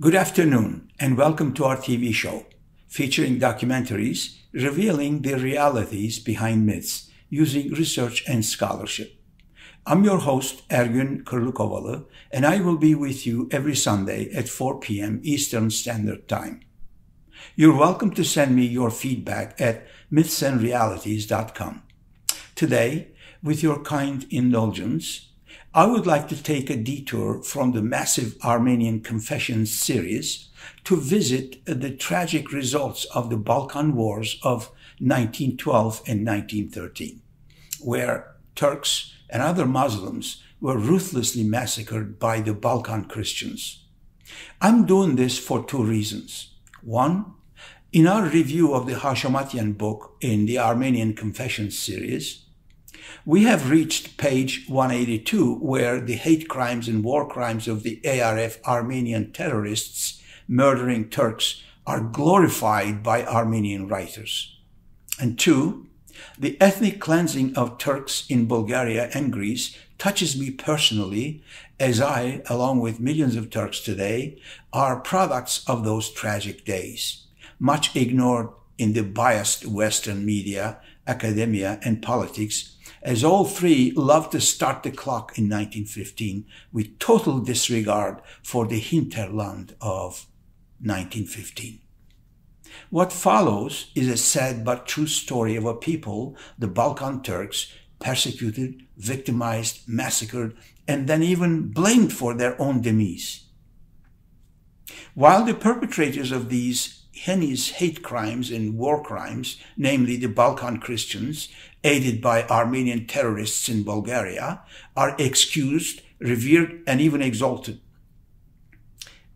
Good afternoon and welcome to our TV show, featuring documentaries revealing the realities behind myths using research and scholarship. I'm your host, Ergün Kırlıkovalı, and I will be with you every Sunday at 4 p.m. Eastern Standard Time. You're welcome to send me your feedback at mythsandrealities.com. Today, with your kind indulgence, I would like to take a detour from the massive Armenian Confessions series to visit the tragic results of the Balkan Wars of 1912 and 1913, where Turks and other Muslims were ruthlessly massacred by the Balkan Christians. I'm doing this for two reasons. One, in our review of the Hashamatyan book in the Armenian Confessions series, we have reached page 182, where the hate crimes and war crimes of the ARF Armenian terrorists murdering Turks are glorified by Armenian writers. And two, the ethnic cleansing of Turks in Bulgaria and Greece touches me personally, as I, along with millions of Turks today, are products of those tragic days, much ignored in the biased Western media, academia, and politics, as all three loved to start the clock in 1915 with total disregard for the hinterland of 1915. What follows is a sad but true story of a people, the Balkan Turks, persecuted, victimized, massacred, and then even blamed for their own demise. While the perpetrators of these heinous hate crimes and war crimes, namely the Balkan Christians, aided by Armenian terrorists in Bulgaria, are excused, revered, and even exalted.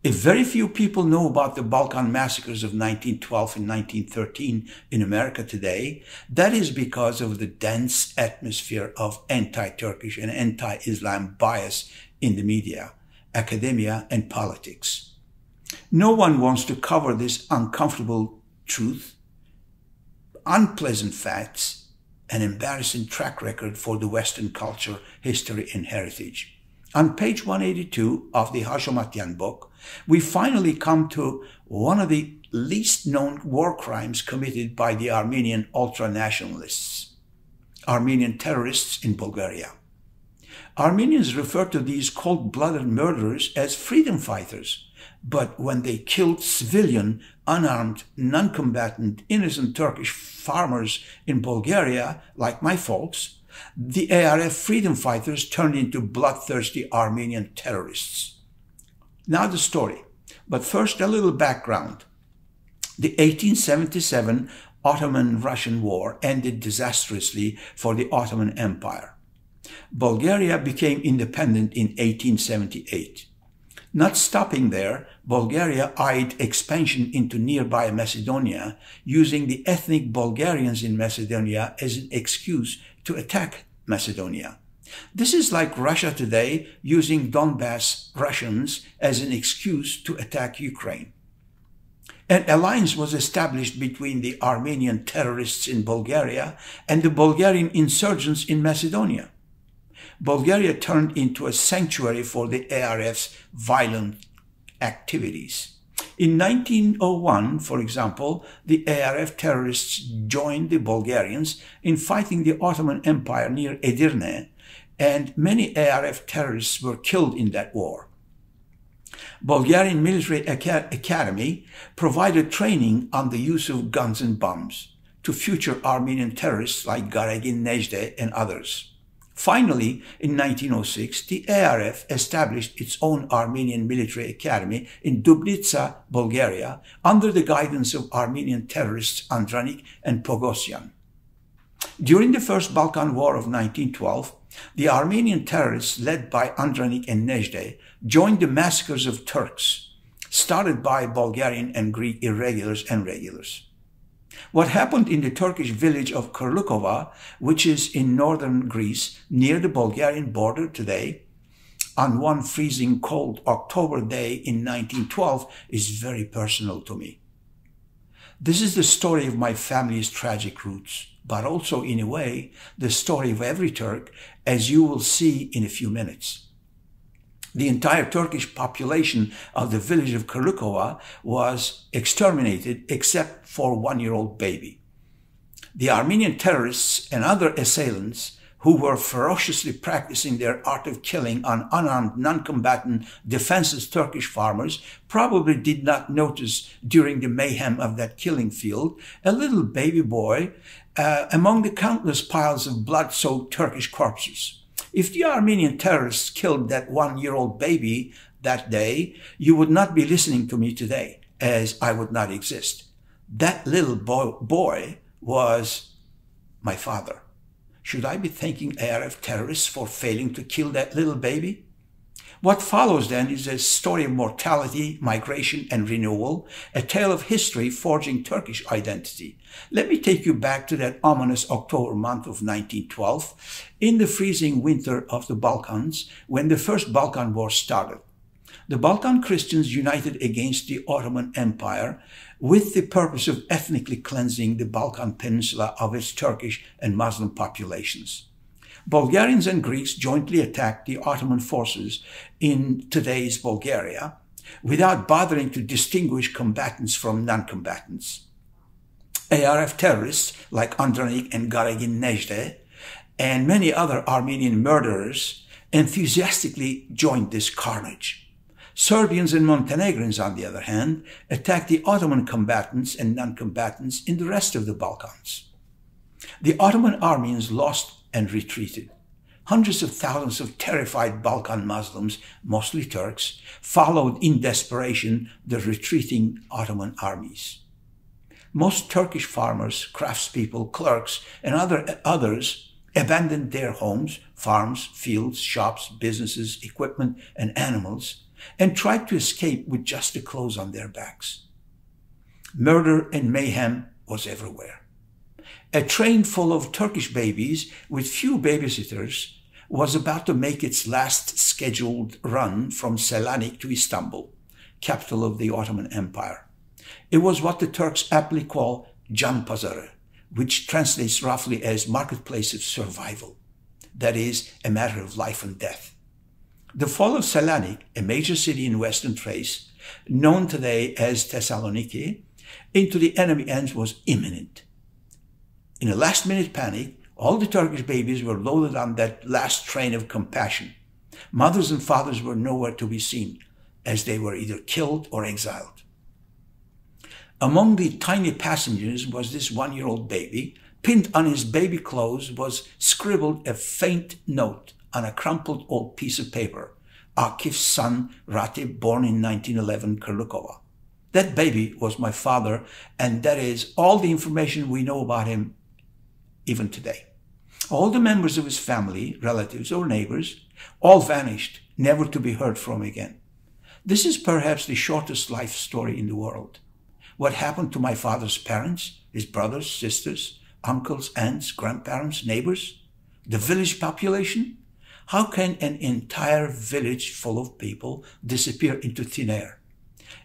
If very few people know about the Balkan massacres of 1912 and 1913 in America today, that is because of the dense atmosphere of anti-Turkish and anti-Islam bias in the media, academia, and politics. No one wants to cover this uncomfortable truth, unpleasant facts, and embarrassing track record for the Western culture, history, and heritage. On page 182 of the Hashamatyan book, we finally come to one of the least known war crimes committed by the Armenian ultra-nationalists, Armenian terrorists in Bulgaria. Armenians refer to these cold-blooded murderers as freedom fighters, but when they killed civilian, unarmed, non-combatant, innocent Turkish farmers in Bulgaria, like my folks, the ARF freedom fighters turned into bloodthirsty Armenian terrorists. Now the story, but first a little background. The 1877 Ottoman-Russian War ended disastrously for the Ottoman Empire. Bulgaria became independent in 1878. Not stopping there, Bulgaria eyed expansion into nearby Macedonia, using the ethnic Bulgarians in Macedonia as an excuse to attack Macedonia. This is like Russia today using Donbass Russians as an excuse to attack Ukraine. An alliance was established between the Armenian terrorists in Bulgaria and the Bulgarian insurgents in Macedonia. Bulgaria turned into a sanctuary for the ARF's violent activities. In 1901, for example, the ARF terrorists joined the Bulgarians in fighting the Ottoman Empire near Edirne, and many ARF terrorists were killed in that war. Bulgarian Military Academy provided training on the use of guns and bombs to future Armenian terrorists like Garagin Nejde and others. Finally, in 1906, the ARF established its own Armenian Military Academy in Dubnitsa, Bulgaria, under the guidance of Armenian terrorists Andranik and Pogosyan. During the First Balkan War of 1912, the Armenian terrorists led by Andranik and Nejde joined the massacres of Turks, started by Bulgarian and Greek irregulars and regulars. What happened in the Turkish village of Kırlıkova, which is in northern Greece, near the Bulgarian border today, on one freezing cold October day in 1912, is very personal to me. This is the story of my family's tragic roots, but also, in a way, the story of every Turk, as you will see in a few minutes. The entire Turkish population of the village of Kırlıkova was exterminated except for a 1-year-old baby. The Armenian terrorists and other assailants who were ferociously practicing their art of killing on unarmed, non-combatant, defenseless Turkish farmers probably did not notice during the mayhem of that killing field a little baby boy among the countless piles of blood-soaked Turkish corpses. If the Armenian terrorists killed that 1-year-old baby that day, you would not be listening to me today, as I would not exist. That little boy was my father. Should I be thanking ARF terrorists for failing to kill that little baby? What follows then is a story of mortality, migration, and renewal, a tale of history forging Turkish identity. Let me take you back to that ominous October month of 1912, in the freezing winter of the Balkans, when the First Balkan War started. The Balkan Christians united against the Ottoman Empire with the purpose of ethnically cleansing the Balkan Peninsula of its Turkish and Muslim populations. Bulgarians and Greeks jointly attacked the Ottoman forces in today's Bulgaria without bothering to distinguish combatants from non-combatants. ARF terrorists like Andranik and Garagin Nejde and many other Armenian murderers enthusiastically joined this carnage. Serbians and Montenegrins, on the other hand, attacked the Ottoman combatants and non-combatants in the rest of the Balkans. The Ottoman Armenians lost and retreated. Hundreds of thousands of terrified Balkan Muslims, mostly Turks, followed in desperation the retreating Ottoman armies. Most Turkish farmers, craftspeople, clerks, and others abandoned their homes, farms, fields, shops, businesses, equipment, and animals, and tried to escape with just the clothes on their backs. Murder and mayhem was everywhere. A train full of Turkish babies with few babysitters was about to make its last scheduled run from Selanik to Istanbul, capital of the Ottoman Empire. It was what the Turks aptly call Can Pazarı, which translates roughly as marketplace of survival. That is, a matter of life and death. The fall of Selanik, a major city in Western Thrace, known today as Thessaloniki, into the enemy hands was imminent. In a last-minute panic, all the Turkish babies were loaded on that last train of compassion. Mothers and fathers were nowhere to be seen, as they were either killed or exiled. Among the tiny passengers was this 1-year-old baby. Pinned on his baby clothes was scribbled a faint note on a crumpled old piece of paper. Akif's son, Ratib, born in 1911, Kırlıkova. That baby was my father, and that is all the information we know about him even today. All the members of his family, relatives or neighbors, all vanished, never to be heard from again. This is perhaps the shortest life story in the world. What happened to my father's parents, his brothers, sisters, uncles, aunts, grandparents, neighbors, the village population? How can an entire village full of people disappear into thin air?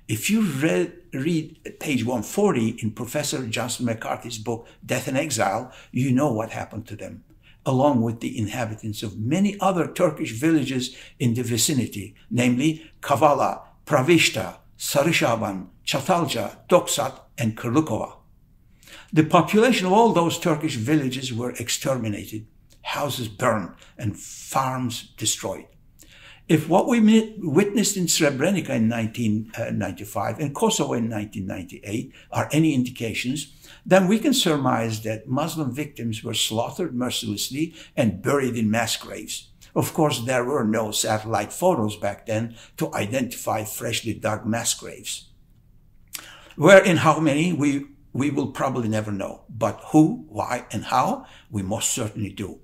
If you read page 140 in Professor Johnson McCarthy's book, Death and Exile, you know what happened to them, along with the inhabitants of many other Turkish villages in the vicinity, namely Kavala, Pravishta, Sarıshaban, Çatalca, Doksat, and Kırlıkova. The population of all those Turkish villages were exterminated, houses burned, and farms destroyed. If what we witnessed in Srebrenica in 1995 and Kosovo in 1998 are any indications, then we can surmise that Muslim victims were slaughtered mercilessly and buried in mass graves. Of course, there were no satellite photos back then to identify freshly dug mass graves. Where and how many, we will probably never know. But who, why, and how, we most certainly do.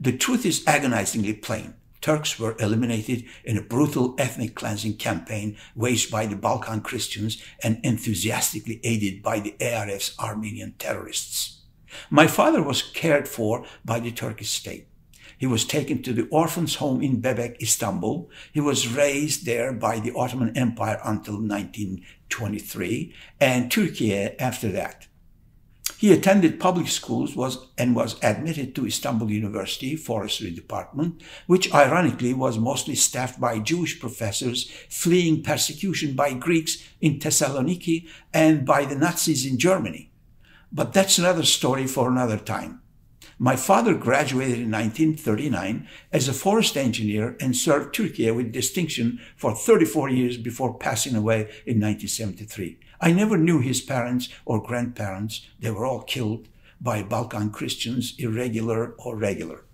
The truth is agonizingly plain. Turks were eliminated in a brutal ethnic cleansing campaign waged by the Balkan Christians and enthusiastically aided by the ARF's Armenian terrorists. My father was cared for by the Turkish state. He was taken to the orphans' home in Bebek, Istanbul. He was raised there by the Ottoman Empire until 1923 and Turkey after that. He attended public schools and was admitted to Istanbul University Forestry Department, which ironically was mostly staffed by Jewish professors fleeing persecution by Greeks in Thessaloniki and by the Nazis in Germany. But that's another story for another time. My father graduated in 1939 as a forest engineer and served Turkey with distinction for 34 years before passing away in 1973. I never knew his parents or grandparents. They were all killed by Balkan Christians, irregular or regular.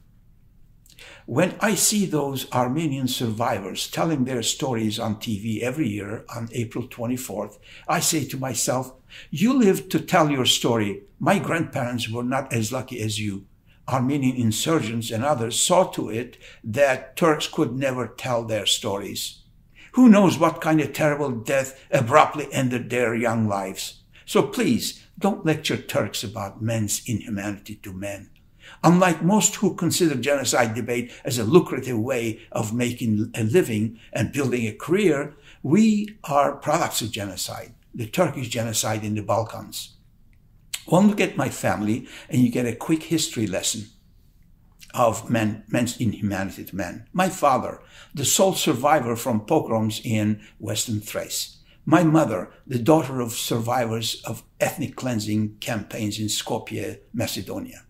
When I see those Armenian survivors telling their stories on TV every year on April 24th, I say to myself, you lived to tell your story. My grandparents were not as lucky as you. Armenian insurgents and others saw to it that Turks could never tell their stories. Who knows what kind of terrible death abruptly ended their young lives. So please, don't lecture Turks about men's inhumanity to men. Unlike most who consider genocide debate as a lucrative way of making a living and building a career, we are products of genocide, the Turkish genocide in the Balkans. One look at my family and you get a quick history lesson of men's inhumanity to men. My father, the sole survivor from pogroms in Western Thrace. My mother, the daughter of survivors of ethnic cleansing campaigns in Skopje, Macedonia.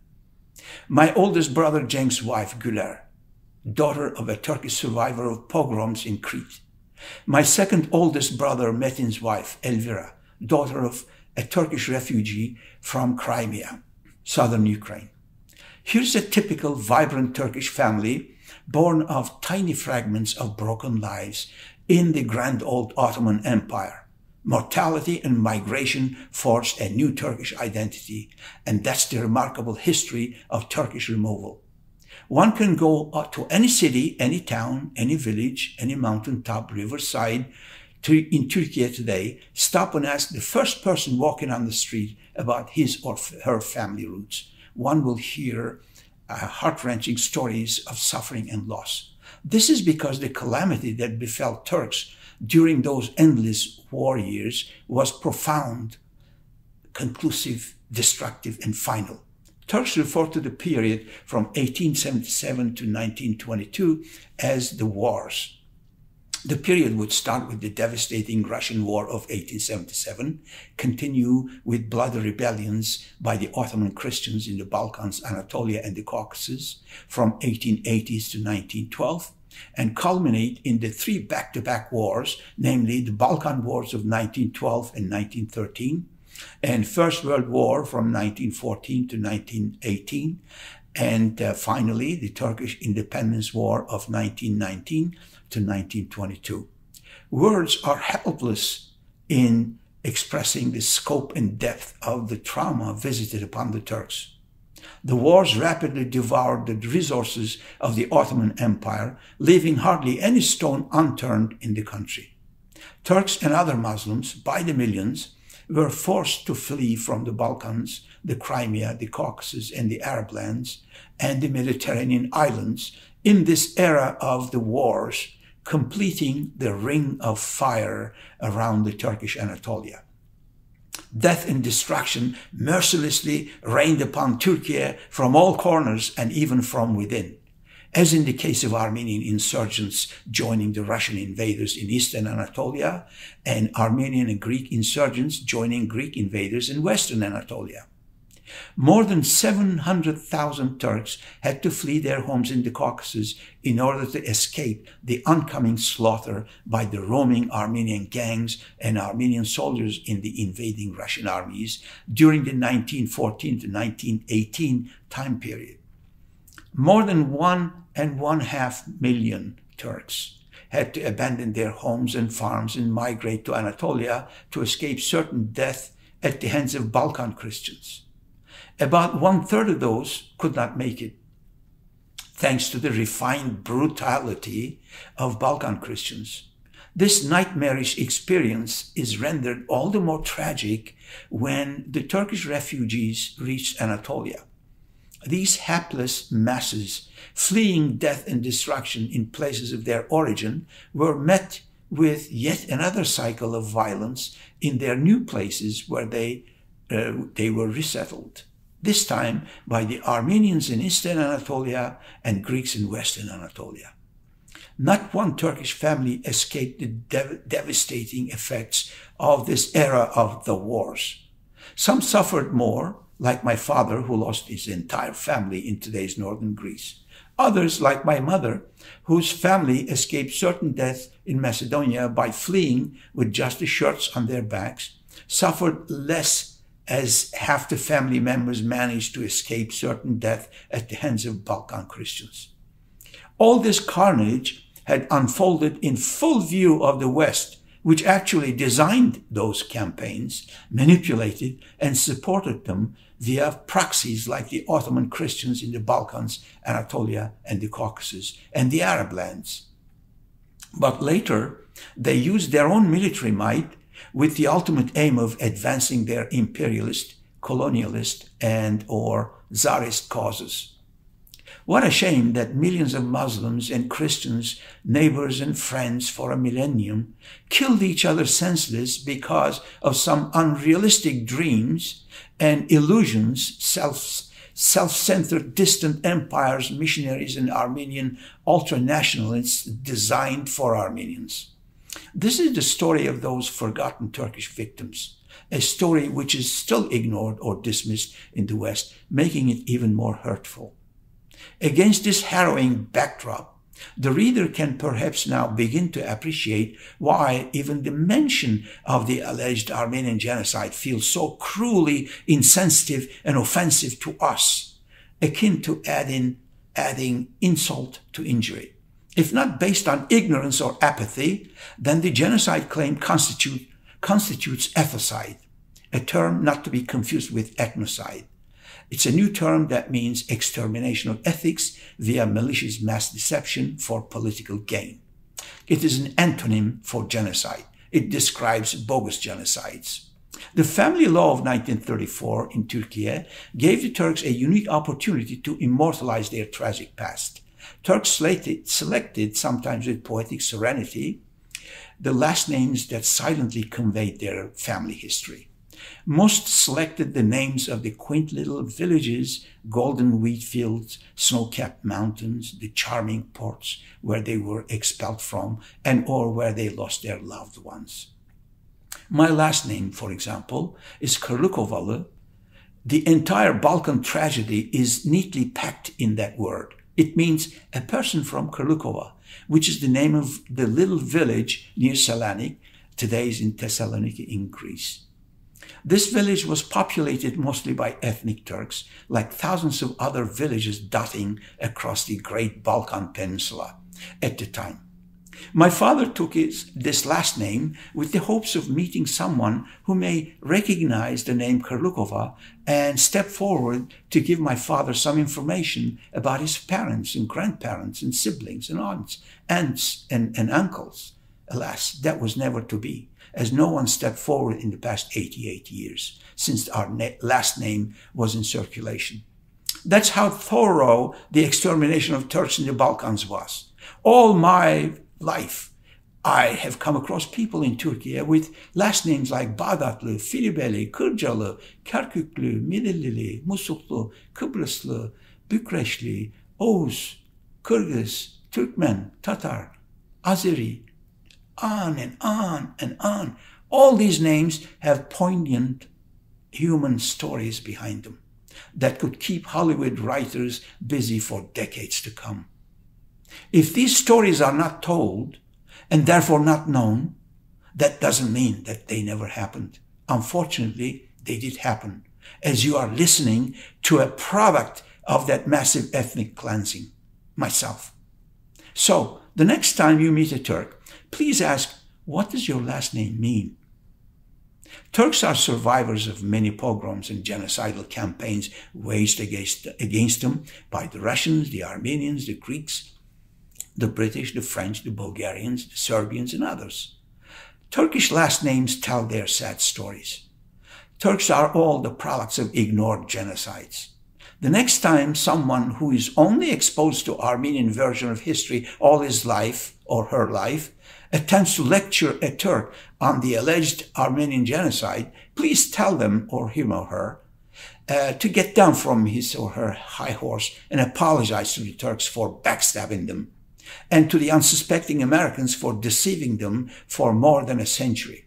My oldest brother, Cenk's wife, Güler, daughter of a Turkish survivor of pogroms in Crete. My second oldest brother, Metin's wife, Elvira, daughter of a Turkish refugee from Crimea, southern Ukraine. Here's a typical vibrant Turkish family born of tiny fragments of broken lives in the grand old Ottoman Empire. Mortality and migration forged a new Turkish identity, and that's the remarkable history of Turkish removal. One can go to any city, any town, any village, any mountaintop, riverside, in Turkey today, stop and ask the first person walking on the street about his or her family roots. One will hear heart-wrenching stories of suffering and loss. This is because the calamity that befell Turks during those endless war years was profound, conclusive, destructive, and final. Turks refer to the period from 1877 to 1922 as the wars. The period would start with the devastating Russian War of 1877, continue with bloody rebellions by the Ottoman Christians in the Balkans, Anatolia, and the Caucasus from 1880s to 1912, and culminate in the three back-to-back wars, namely the Balkan Wars of 1912 and 1913, and First World War from 1914 to 1918, and finally the Turkish Independence War of 1919 to 1922. Words are helpless in expressing the scope and depth of the trauma visited upon the Turks. The wars rapidly devoured the resources of the Ottoman Empire, leaving hardly any stone unturned in the country. Turks and other Muslims, by the millions, were forced to flee from the Balkans, the Crimea, the Caucasus, and the Arab lands, and the Mediterranean islands in this era of the wars, completing the ring of fire around the Turkish Anatolia. Death and destruction mercilessly rained upon Turkey from all corners and even from within. As in the case of Armenian insurgents joining the Russian invaders in eastern Anatolia, and Armenian and Greek insurgents joining Greek invaders in western Anatolia. More than 700,000 Turks had to flee their homes in the Caucasus in order to escape the oncoming slaughter by the roaming Armenian gangs and Armenian soldiers in the invading Russian armies during the 1914 to 1918 time period. More than 1.5 million Turks had to abandon their homes and farms and migrate to Anatolia to escape certain death at the hands of Balkan Christians. About 1/3 of those could not make it, thanks to the refined brutality of Balkan Christians. This nightmarish experience is rendered all the more tragic when the Turkish refugees reached Anatolia. These hapless masses, fleeing death and destruction in places of their origin, were met with yet another cycle of violence in their new places where they they were resettled, this time by the Armenians in Eastern Anatolia and Greeks in Western Anatolia. Not one Turkish family escaped the devastating effects of this era of the wars. Some suffered more, like my father, who lost his entire family in today's northern Greece. Others, like my mother, whose family escaped certain death in Macedonia by fleeing with just the shirts on their backs, suffered less, as half the family members managed to escape certain death at the hands of Balkan Christians. All this carnage had unfolded in full view of the West, which actually designed those campaigns, manipulated and supported them via proxies like the Ottoman Christians in the Balkans, Anatolia, and the Caucasus, and the Arab lands. But later, they used their own military might with the ultimate aim of advancing their imperialist, colonialist, and/or Tsarist causes. What a shame that millions of Muslims and Christians, neighbors and friends for a millennium, killed each other senseless because of some unrealistic dreams and illusions self-centered distant empires, missionaries, and Armenian ultra-nationalists designed for Armenians. This is the story of those forgotten Turkish victims, a story which is still ignored or dismissed in the West, making it even more hurtful. Against this harrowing backdrop, the reader can perhaps now begin to appreciate why even the mention of the alleged Armenian genocide feels so cruelly insensitive and offensive to us, akin to adding insult to injury. If not based on ignorance or apathy, then the genocide claim constitutes ethnicide, a term not to be confused with ethnocide. It's a new term that means extermination of ethics via malicious mass deception for political gain. It is an antonym for genocide. It describes bogus genocides. The family law of 1934 in Turkey gave the Turks a unique opportunity to immortalize their tragic past. Turks selected, sometimes with poetic serenity, the last names that silently conveyed their family history. Most selected the names of the quaint little villages, golden wheat fields, snow-capped mountains, the charming ports where they were expelled from and/or where they lost their loved ones. My last name, for example, is Kırlıkovalı. The entire Balkan tragedy is neatly packed in that word. It means a person from Kırlıkova, which is the name of the little village near Selanik, today is in Thessaloniki in Greece. This village was populated mostly by ethnic Turks, like thousands of other villages dotting across the great Balkan Peninsula at the time. My father took this last name with the hopes of meeting someone who may recognize the name Kırlıkova and step forward to give my father some information about his parents and grandparents and siblings and aunts and uncles. Alas, that was never to be, as no one stepped forward in the past 88 years since our last name was in circulation. That's how thorough the extermination of Turks in the Balkans was. All my life, I have come across people in Turkey with last names like Bağdatlı, Filibeli, Kırcalı, Kerküklü, Midillili, Musullu, Kıbrıslı, Bükreşli, Oğuz, Kyrgyz, Turkmen, Tatar, Azeri, on and on and on. All these names have poignant human stories behind them that could keep Hollywood writers busy for decades to come. If these stories are not told and therefore not known, that doesn't mean that they never happened. Unfortunately, they did happen, as you are listening to a product of that massive ethnic cleansing, myself. So, the next time you meet a Turk, please ask, what does your last name mean? Turks are survivors of many pogroms and genocidal campaigns waged against them by the Russians, the Armenians, the Greeks, the British, the French, the Bulgarians, the Serbians, and others. Turkish last names tell their sad stories. Turks are all the products of ignored genocides. The next time someone who is only exposed to Armenian version of history all his life or her life attempts to lecture a Turk on the alleged Armenian genocide, please tell them, or him or her, to get down from his or her high horse and apologize to the Turks for backstabbing them, and to the unsuspecting Americans for deceiving them for more than a century.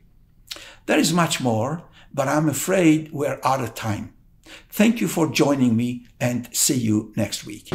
There is much more, but I'm afraid we're out of time. Thank you for joining me, and see you next week.